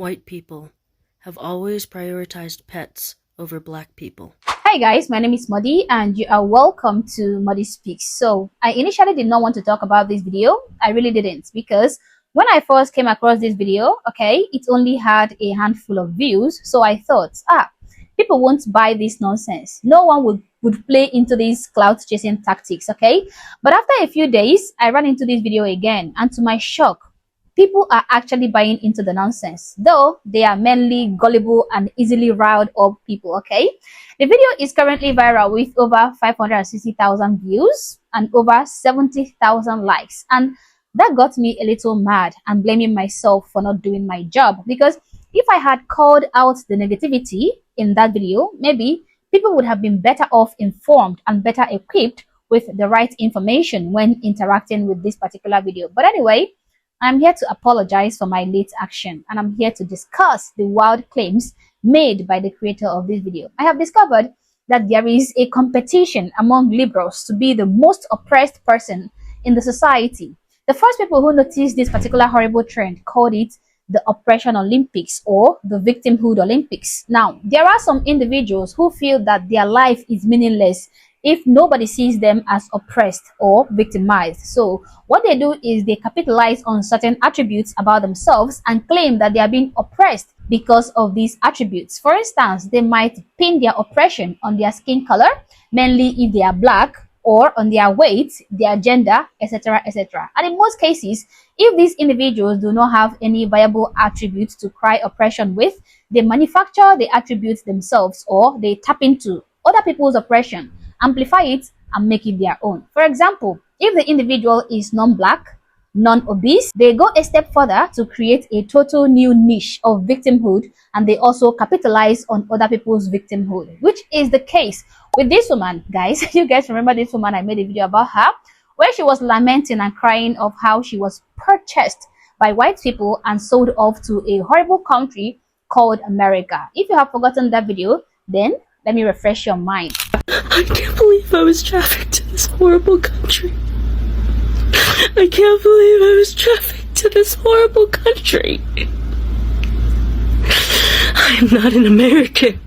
White people have always prioritized pets over black people. Hi guys, my name is Modi and you are welcome to Modi Speaks. So I initially did not want to talk about this video. I really didn't, because when I first came across this video, it only had a handful of views. So I thought, people won't buy this nonsense. No one would play into these clout chasing tactics, But after a few days, I ran into this video again, and to my shock, people are actually buying into the nonsense, though they are mainly gullible and easily riled up people, The video is currently viral with over 560,000 views and over 70,000 likes. And that got me a little mad and blaming myself for not doing my job, because if I had called out the negativity in that video, maybe people would have been better off informed and better equipped with the right information when interacting with this particular video. But anyway, I'm here to apologize for my late action, and I'm here to discuss the wild claims made by the creator of this video. I have discovered that there is a competition among liberals to be the most oppressed person in the society. The first people who noticed this particular horrible trend called it the Oppression Olympics, or the Victimhood Olympics. Now, there are some individuals who feel that their life is meaningless if nobody sees them as oppressed or victimized. So what they do is they capitalize on certain attributes about themselves and claim that they are being oppressed because of these attributes. For instance, they might pin their oppression on their skin color, mainly if they are black, or on their weight, their gender, etc., etc. And in most cases, if these individuals do not have any viable attributes to cry oppression with, they manufacture the attributes themselves, or they tap into other people's oppression, amplify it, and make it their own. For example, if the individual is non-black, non-obese, they go a step further to create a total new niche of victimhood, and they also capitalize on other people's victimhood, which is the case with this woman, guys. You guys remember this woman? I made a video about her where she was lamenting and crying of how she was purchased by white people and sold off to a horrible country called America. If you have forgotten that video, then let me refresh your mind. I can't believe I was trafficked to this horrible country. I can't believe I was trafficked to this horrible country. I am not an American.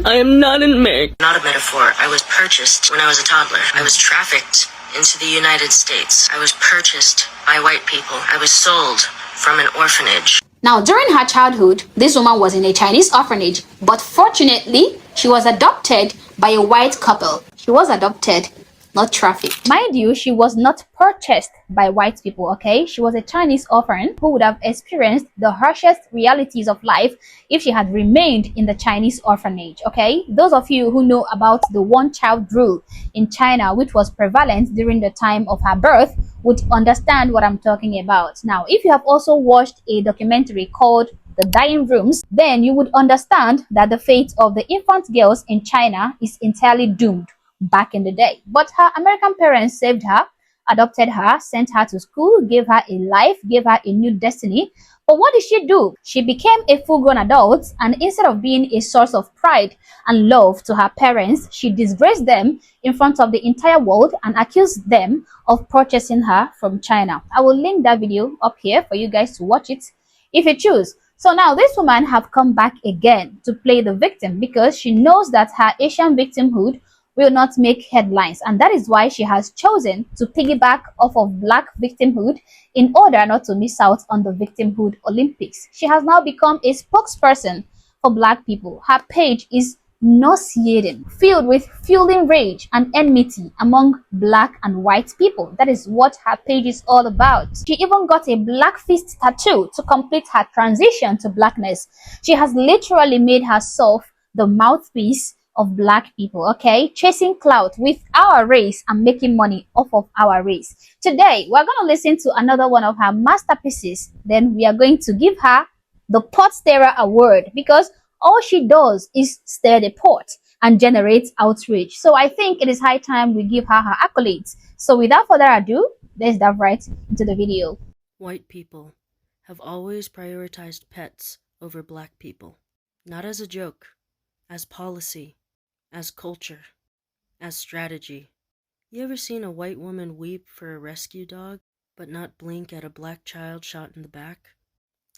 I am not an American. Not a metaphor. I was purchased when I was a toddler. I was trafficked into the United States. I was purchased by white people. I was sold from an orphanage. Now, during her childhood, this woman was in a Chinese orphanage, but fortunately, she was adopted by a white couple. She was adopted, not trafficked. Mind you, she was not purchased by white people, She was a Chinese orphan who would have experienced the harshest realities of life if she had remained in the Chinese orphanage, Those of you who know about the one-child rule in China, which was prevalent during the time of her birth, would understand what I'm talking about. Now, if you have also watched a documentary called The Dying Rooms, then you would understand that the fate of the infant girls in China is entirely doomed back in the day. But her American parents saved her, adopted her, sent her to school, gave her a life, gave her a new destiny. But what did she do? She became a full-grown adult, and instead of being a source of pride and love to her parents, she disgraced them in front of the entire world and accused them of purchasing her from China. I will link that video up here for you guys to watch it if you choose. So now this woman have come back again to play the victim, because she knows that her Asian victimhood will not make headlines, and that is why she has chosen to piggyback off of black victimhood in order not to miss out on the Victimhood Olympics. She has now become a spokesperson for black people. Her page is nauseating, filled with fueling rage and enmity among black and white people. That is what her page is all about. She even got a black fist tattoo to complete her transition to blackness. She has literally made herself the mouthpiece of black people, chasing clout with our race and making money off of our race. Today, we're going to listen to another one of her masterpieces. Then we are going to give her the pot stirrer award, because all she does is stir the pot and generate outrage. So I think it is high time we give her accolades. So without further ado, let's dive right into the video. White people have always prioritized pets over black people. Not as a joke, as policy, as culture, as strategy. You ever seen a white woman weep for a rescue dog, but not blink at a black child shot in the back?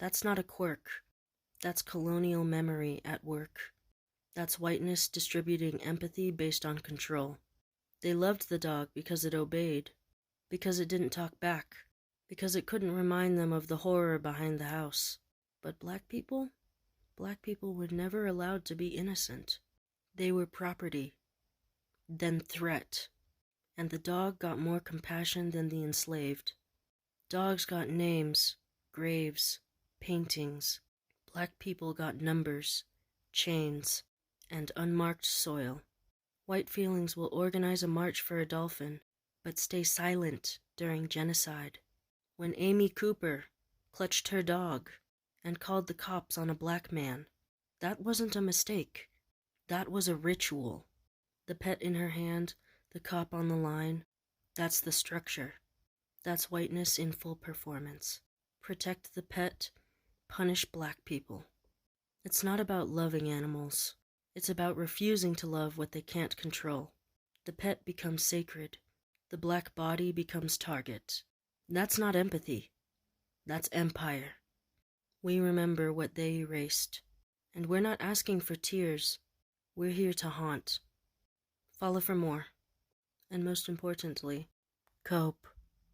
That's not a quirk. That's colonial memory at work. That's whiteness distributing empathy based on control. They loved the dog because it obeyed, because it didn't talk back, because it couldn't remind them of the horror behind the house. But black people were never allowed to be innocent. They were property, then threat. And the dog got more compassion than the enslaved. Dogs got names, graves, paintings. Black people got numbers, chains, and unmarked soil. White feelings will organize a march for a dolphin, but stay silent during genocide. When Amy Cooper clutched her dog and called the cops on a black man, that wasn't a mistake. That was a ritual. The pet in her hand, the cop on the line, that's the structure. That's whiteness in full performance. Protect the pet, punish black people. It's not about loving animals. It's about refusing to love what they can't control. The pet becomes sacred. The black body becomes target. That's not empathy. That's empire. We remember what they erased. And we're not asking for tears. We're here to haunt. Follow for more. And most importantly, cope.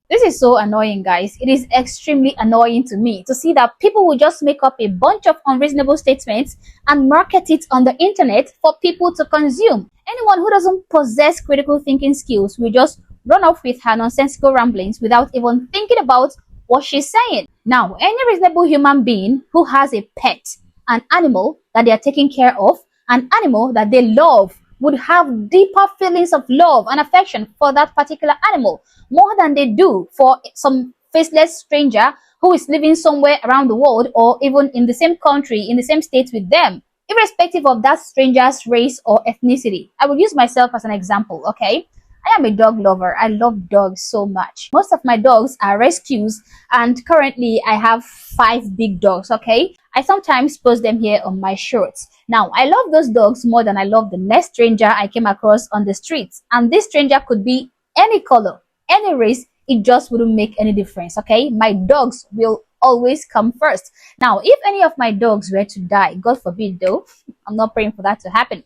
This is so annoying, guys. It is extremely annoying to me to see that people will just make up a bunch of unreasonable statements and market it on the internet for people to consume. Anyone who doesn't possess critical thinking skills will just run off with her nonsensical ramblings without even thinking about what she's saying. Now, any reasonable human being who has a pet, an animal that they are taking care of, an animal that they love, would have deeper feelings of love and affection for that particular animal, more than they do for some faceless stranger who is living somewhere around the world or even in the same country, in the same state with them, irrespective of that stranger's race or ethnicity. I will use myself as an example, okay? I am a dog lover. I love dogs so much. Most of my dogs are rescues, and currently I have 5 big dogs, okay? I sometimes post them here on my shorts. Now, I love those dogs more than I love the next stranger I came across on the streets. And this stranger could be any color, any race. It just wouldn't make any difference, okay? My dogs will always come first. Now, if any of my dogs were to die, God forbid though, I'm not praying for that to happen,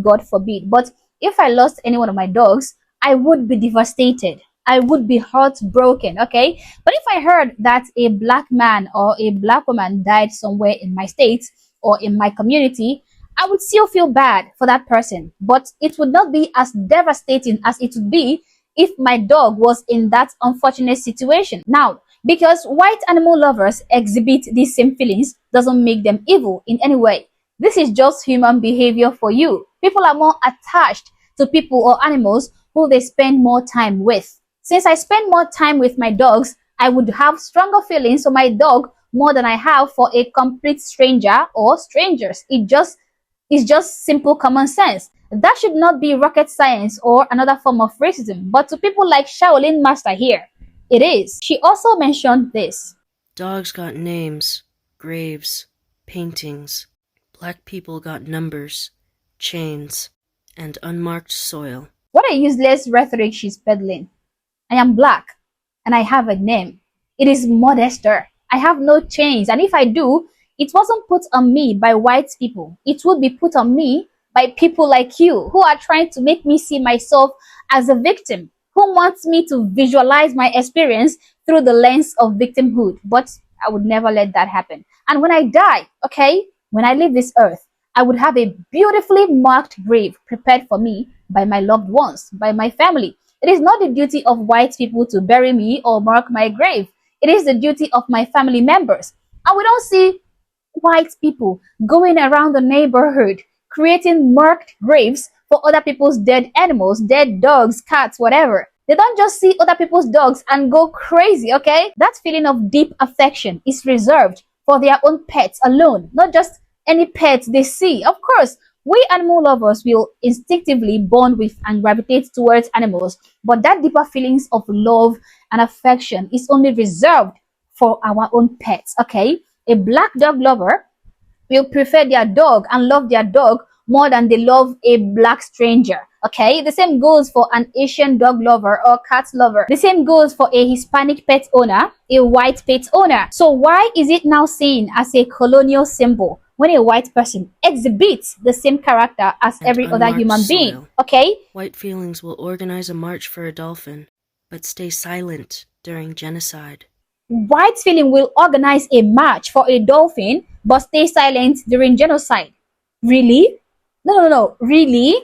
God forbid. But if I lost any one of my dogs, I would be devastated. I would be heartbroken, okay? But if I heard that a black man or a black woman died somewhere in my state or in my community, I would still feel bad for that person. But it would not be as devastating as it would be if my dog was in that unfortunate situation. Now, because white animal lovers exhibit these same feelings doesn't make them evil in any way. This is just human behavior for you. People are more attached to people or animals who they spend more time with. Since I spend more time with my dogs, I would have stronger feelings for my dog more than I have for a complete stranger or strangers. It's just simple common sense. That should not be rocket science or another form of racism, but to people like Shaolin Master here, it is. She also mentioned this. Dogs got names, graves, paintings. Black people got numbers, chains, and unmarked soil. What a useless rhetoric she's peddling. I am black and I have a name. It is modester. I have no chains, and if I do, it wasn't put on me by white people. It would be put on me by people like you who are trying to make me see myself as a victim, who wants me to visualize my experience through the lens of victimhood. But I would never let that happen. And when I die, okay, when I leave this earth, I would have a beautifully marked grave prepared for me by my loved ones, by my family. It is not the duty of white people to bury me or mark my grave. It is the duty of my family members. And we don't see white people going around the neighborhood creating marked graves for other people's dead animals, dead dogs, cats, whatever. They don't just see other people's dogs and go crazy, okay? That feeling of deep affection is reserved for their own pets alone, not just any pets they see. Of course, we animal lovers will instinctively bond with and gravitate towards animals, but that deeper feelings of love and affection is only reserved for our own pets, okay? A black dog lover will prefer their dog and love their dog more than they love a black stranger. Okay, the same goes for an Asian dog lover or cat lover. The same goes for a Hispanic pet owner, a white pet owner. So why is it now seen as a colonial symbol when a white person exhibits the same character as and every other unmarked human being? soil. Okay, White feelings will organize a march for a dolphin, but stay silent during genocide. white feeling will organize a march for a dolphin but stay silent during genocide. Really? No. Really?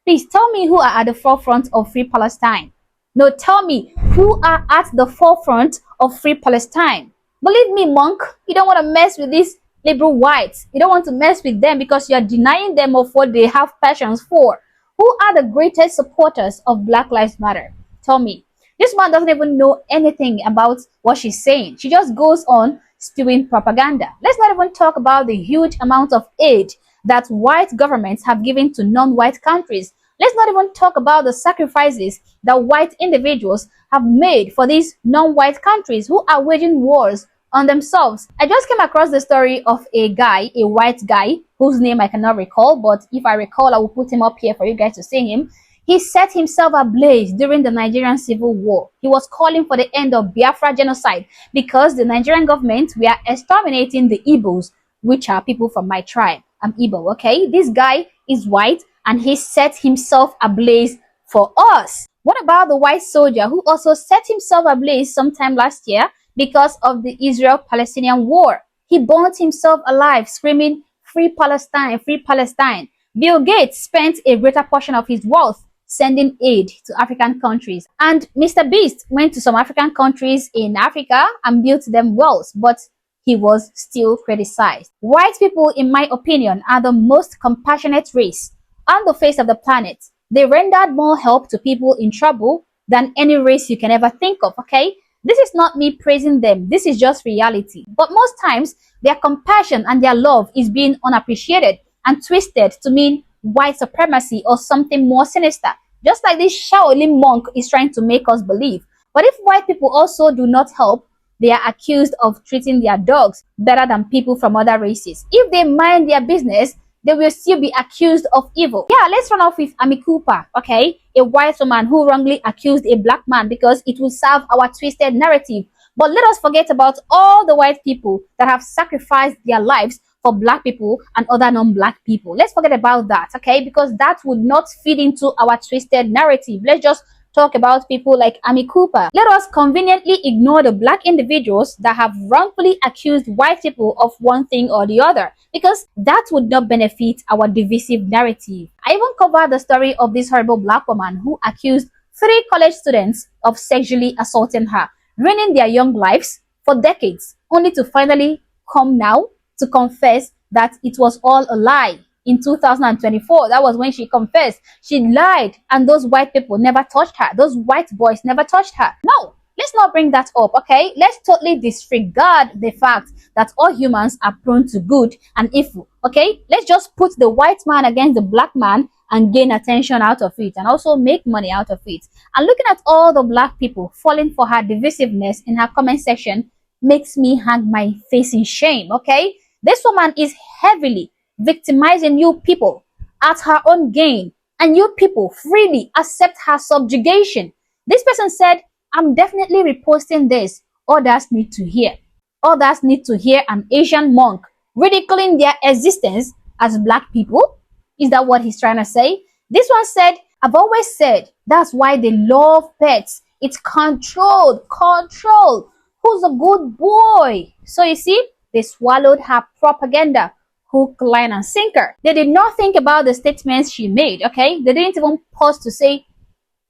Please tell me who are at the forefront of Free Palestine. No, tell me who are at the forefront of Free Palestine. Believe me, monk, you don't want to mess with these liberal whites. You don't want to mess with them because you are denying them of what they have passions for. Who are the greatest supporters of Black Lives Matter? Tell me. This man doesn't even know anything about what she's saying. She just goes on spewing propaganda. Let's not even talk about the huge amount of aid that white governments have given to non-white countries. Let's not even talk about the sacrifices that white individuals have made for these non-white countries who are waging wars on themselves. I just came across the story of a guy, a white guy, whose name I cannot recall, but if I recall, I will put him up here for you guys to see him. He set himself ablaze during the Nigerian Civil War. He was calling for the end of Biafra genocide because the Nigerian government were exterminating the Igbos, which are people from my tribe. I'm Igbo, okay? This guy is white and he set himself ablaze for us. What about the white soldier who also set himself ablaze sometime last year because of the Israel-Palestinian war? He burnt himself alive screaming, "Free Palestine, free Palestine." Bill Gates spent a greater portion of his wealth sending aid to African countries. And Mr. Beast went to some African countries in Africa and built them wells, but he was still criticized. White people, in my opinion, are the most compassionate race on the face of the planet. They rendered more help to people in trouble than any race you can ever think of, okay? This is not me praising them. This is just reality. But most times, their compassion and their love is being unappreciated and twisted to mean white supremacy or something more sinister. Just like this Shaolin monk is trying to make us believe. But if white people also do not help, they are accused of treating their dogs better than people from other races. If they mind their business, they will still be accused of evil. Yeah, let's run off with Ami Cooper, okay? A white woman who wrongly accused a black man because it will serve our twisted narrative. But let us forget about all the white people that have sacrificed their lives for black people and other non-black people. Let's forget about that, okay? Because that would not feed into our twisted narrative. Let's just talk about people like Ami Cooper. Let us conveniently ignore the black individuals that have wrongfully accused white people of one thing or the other, because that would not benefit our divisive narrative. I even covered the story of this horrible black woman who accused 3 college students of sexually assaulting her, ruining their young lives for decades, only to finally come now to confess that it was all a lie. In 2024, that was when she confessed. She lied, and those white people never touched her. Those white boys never touched her. No, let's not bring that up, okay? Let's totally disregard the fact that all humans are prone to good and evil, okay? Let's just put the white man against the black man and gain attention out of it, and also make money out of it. And looking at all the black people falling for her divisiveness in her comment section makes me hang my face in shame, okay? This woman is heavily victimizing you people at her own gain, and you people freely accept her subjugation. This person said, "I'm definitely reposting this. Others need to hear. Others need to hear an Asian monk ridiculing their existence as black people." Is that what he's trying to say? This one said, "I've always said that's why they love pets. It's controlled. Control. Who's a good boy?" So you see, they swallowed her propaganda hook, line, and sinker. They did not think about the statements she made, okay? They didn't even pause to say,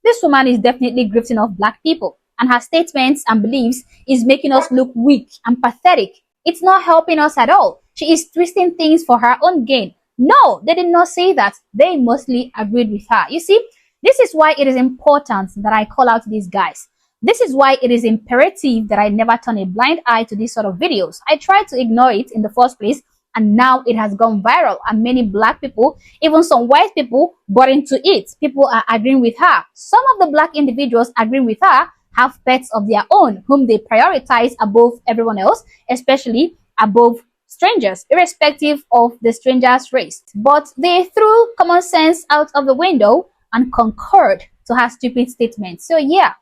this woman is definitely grifting off black people, and her statements and beliefs is making us look weak and pathetic. It's not helping us at all. She is twisting things for her own gain. No, they did not say that. They mostly agreed with her. You see, this is why it is important that I call out these guys. This is why it is imperative that I never turn a blind eye to these sort of videos. I tried to ignore it in the first place, and now it has gone viral, and many black people, even some white people, got into it. People are agreeing with her. Some of the black individuals agreeing with her have pets of their own, whom they prioritize above everyone else, especially above strangers, irrespective of the stranger's race. But they threw common sense out of the window and concurred to her stupid statement. So yeah,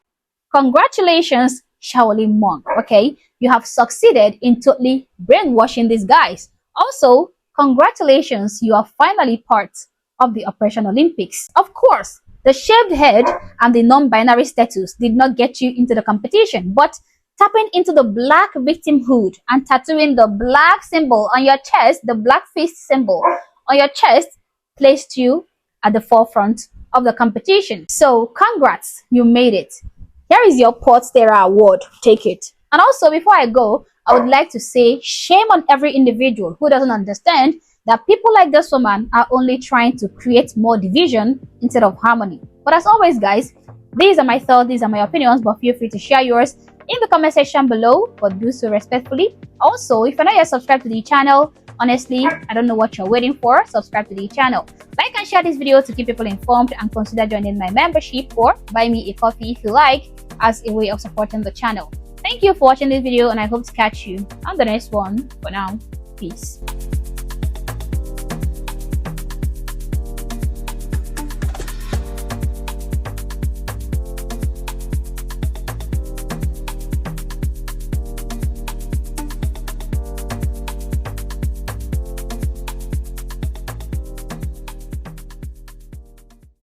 congratulations, Shaolin monk. Okay, you have succeeded in totally brainwashing these guys. Also, congratulations, you are finally part of the Operation Olympics. Of course, the shaved head and the non-binary status did not get you into the competition, but tapping into the black victimhood and tattooing the black symbol on your chest, the black fist symbol on your chest, placed you at the forefront of the competition. So congrats, you made it. Here is your Portstera award. Take it. And also, before I go, I would like to say shame on every individual who doesn't understand that people like this woman are only trying to create more division instead of harmony. But as always, guys, these are my thoughts, these are my opinions, but feel free to share yours in the comment section below, but do so respectfully. Also, if you're not yet subscribed to the channel, honestly, I don't know what you're waiting for. Subscribe to the channel. Like and share this video to keep people informed, and consider joining my membership or buy me a coffee if you like, as a way of supporting the channel. Thank you for watching this video, and I hope to catch you on the next one. For now, peace.